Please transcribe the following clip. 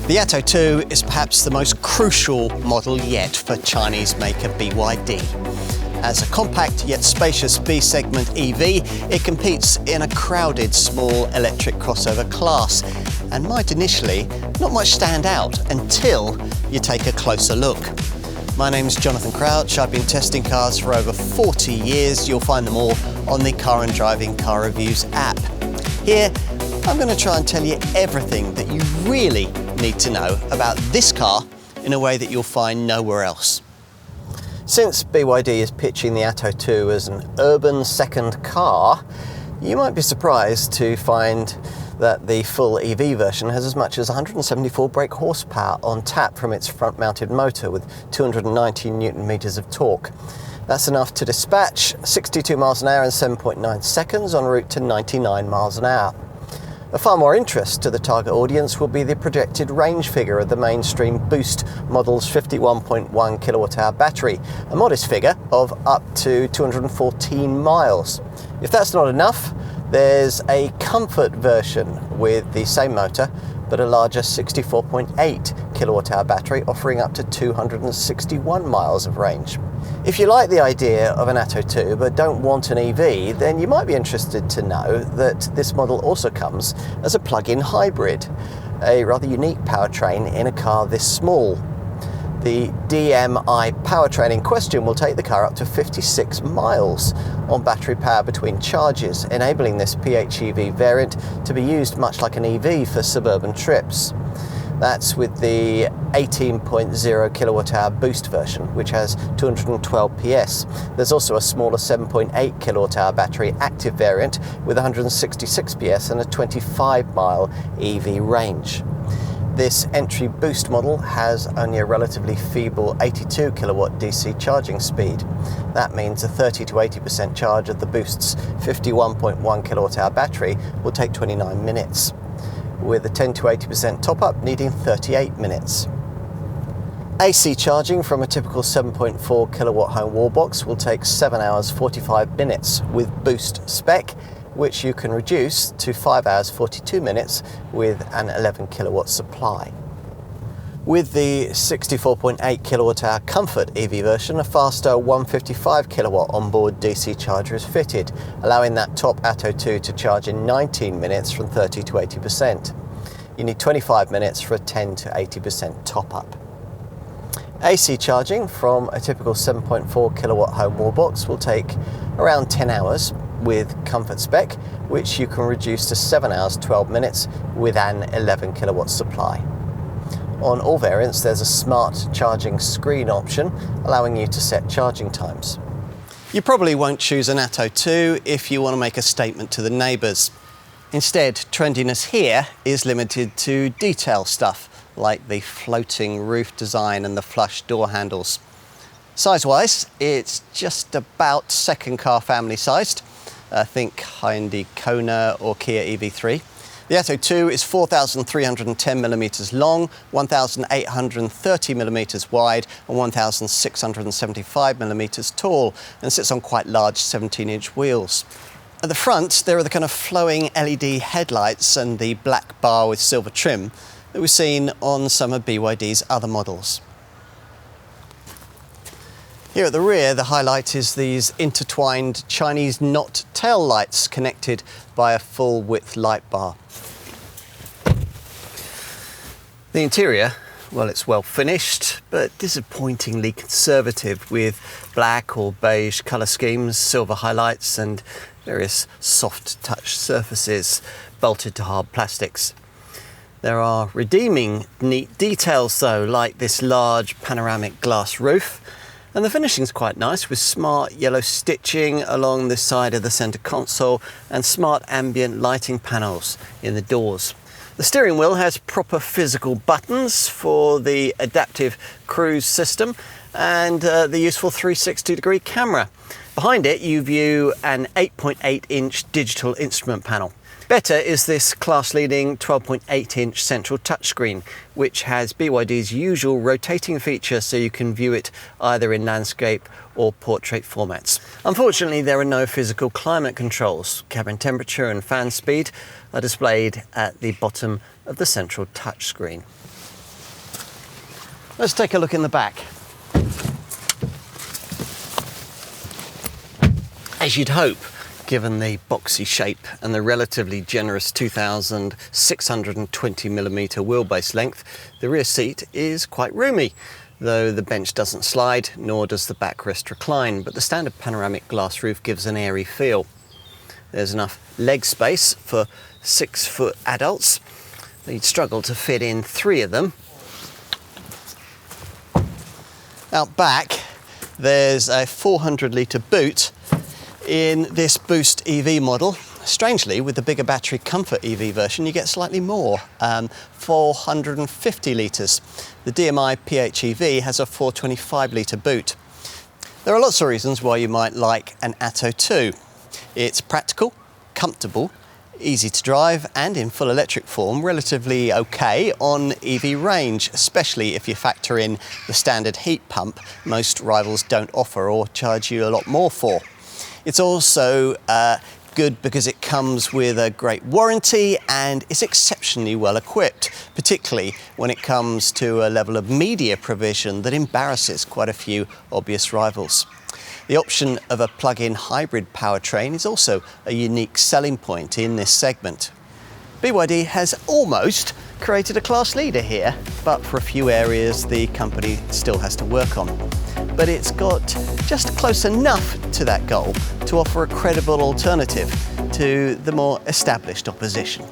The Atto 2 is perhaps the most crucial model yet for Chinese maker BYD. As a compact yet spacious B-segment EV, it competes in a crowded small electric crossover class and might initially not much stand out until you take a closer look. My name's Jonathan Crouch. I've been testing cars for over 40 years. You'll find them all on the Car and Driving Car Reviews app. Here, I'm going to try and tell you everything that you really need to know about this car in a way that you'll find nowhere else. Since BYD is pitching the Atto 2 as an urban second car, you might be surprised to find that the full EV version has as much as 174 brake horsepower on tap from its front-mounted motor with 290 Newton-meters of torque. That's enough to dispatch 62 miles an hour in 7.9 seconds en route to 99 miles an hour. Of far more interest to the target audience will be the projected range figure of the mainstream Boost model's 51.1 kilowatt-hour battery, a modest figure of up to 214 miles. If that's not enough, there's a comfort version with the same motor, but a larger 64.8 kilowatt-hour battery offering up to 261 miles of range. If you like the idea of an Atto 2 but don't want an EV, then you might be interested to know that this model also comes as a plug-in hybrid, a rather unique powertrain in a car this small. The DMI powertrain in question will take the car up to 56 miles on battery power between charges, enabling this PHEV variant to be used much like an EV for suburban trips. That's with the 18.0 kilowatt-hour Boost version, which has 212 PS. There's also a smaller 7.8 kilowatt-hour battery active variant with 166 PS and a 25-mile EV range. This entry Boost model has only a relatively feeble 82 kilowatt DC charging speed. That means a 30 to 80% charge of the Boost's 51.1 kilowatt-hour battery will take 29 minutes, with a 10 to 80% top-up needing 38 minutes. AC charging from a typical 7.4 kilowatt home wall box will take 7 hours 45 minutes with Boost spec, which you can reduce to 5 hours 42 minutes with an 11 kilowatt supply. With the 64.8 kilowatt hour Comfort EV version, a faster 155 kilowatt onboard DC charger is fitted, allowing that top Atto 2 to charge in 19 minutes from 30 to 80%. You need 25 minutes for a 10 to 80% top up. AC charging from a typical 7.4 kilowatt home wall box will take around 10 hours with Comfort spec, which you can reduce to 7 hours 12 minutes with an 11 kilowatt supply. On all variants, there's a smart charging screen option allowing you to set charging times. You probably won't choose an Atto 2 if you want to make a statement to the neighbours. Instead, trendiness here is limited to detail stuff like the floating roof design and the flush door handles. Size-wise, it's just about second car family sized. Think Hyundai Kona or Kia EV3. The Atto 2 is 4,310 millimeters long, 1,830 millimeters wide and 1,675 millimeters tall, and sits on quite large 17-inch wheels. At the front, there are the kind of flowing LED headlights and the black bar with silver trim that we've seen on some of BYD's other models. Here at the rear, the highlight is these intertwined Chinese knot tail lights connected by a full-width light bar. The interior, well, it's well finished, but disappointingly conservative with black or beige colour schemes, silver highlights and various soft touch surfaces bolted to hard plastics. There are redeeming neat details though, like this large panoramic glass roof. And the finishing's quite nice with smart yellow stitching along the side of the centre console and smart ambient lighting panels in the doors. The steering wheel has proper physical buttons for the adaptive cruise system and the useful 360-degree camera. Behind it you view an 8.8-inch digital instrument panel. Better is this class-leading 12.8-inch central touchscreen, which has BYD's usual rotating feature so you can view it either in landscape or portrait formats. Unfortunately, there are no physical climate controls. Cabin temperature and fan speed are displayed at the bottom of the central touchscreen. Let's take a look in the back. As you'd hope, given the boxy shape and the relatively generous 2,620mm wheelbase length, the rear seat is quite roomy, though the bench doesn't slide, nor does the backrest recline, but the standard panoramic glass roof gives an airy feel. There's enough leg space for 6-foot adults. You'd struggle to fit in 3 of them. Out back, there's a 400-litre boot in this Boost EV model. Strangely, with the bigger battery Comfort EV version, you get slightly more, 450 litres. The DMI PHEV has a 425-litre boot. There are lots of reasons why you might like an Atto 2. It's practical, comfortable, easy to drive, and in full electric form, relatively okay on EV range, especially if you factor in the standard heat pump most rivals don't offer or charge you a lot more for. It's also good because it comes with a great warranty and is exceptionally well equipped, particularly when it comes to a level of media provision that embarrasses quite a few obvious rivals. The option of a plug-in hybrid powertrain is also a unique selling point in this segment. BYD has almost created a class leader here, but for a few areas the company still has to work on. But it's got just close enough to that goal to offer a credible alternative to the more established opposition.